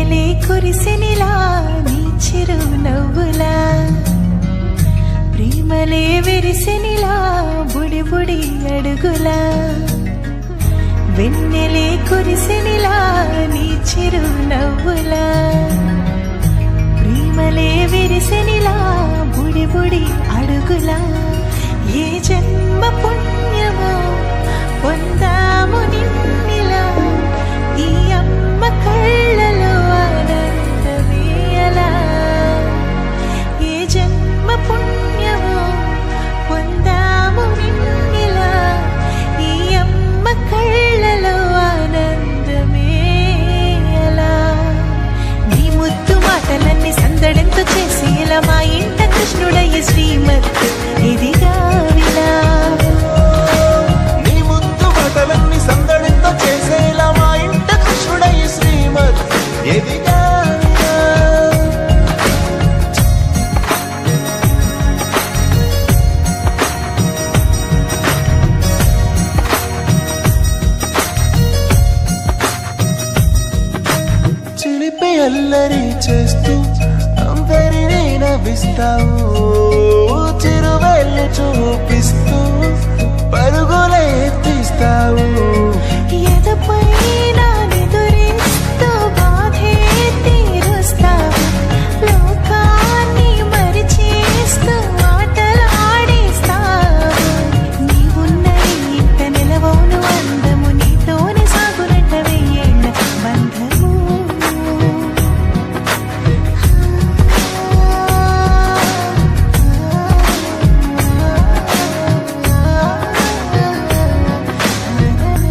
వెన్నెలే కురిసెనిలా నీ చిరు నవ్వులా ప్రేమలే విరిసెనిలా బుడి బుడి అడుగులా వెన్నెలే కురిసెనిలా నీ చిరు నవ్వులా ప్రేమలే విరిసెనిలా బుడి బుడి అడుగులా ఏ జన్మ పుణ్యమో పొందాము నిన్నిలా ఈ అమ్మ కళ్ళలో ఆనందమే అలా ఏ జన్మ పుణ్యమో పొందాము నిన్నిలా ఈ అమ్మ కళ్ళలో ఆనందమే అలా నీ ముద్దు మాటలన్నీ సందడెంతో చేసి ఇలా మా ఇంట కృష్ణుడయ్య శ్రీమత్ ఇదిగా విలా సందడితో చేసేలా మా ఇంట కృష్ణుడయ్య శ్రీమత్ ఎదిగా చిలిపి అల్లరి చేస్తూ అందరినీ నవ్విస్తావు చిరువెళ్ళు చూపిస్తూ పరుగులే తీస్తావు ఎదపై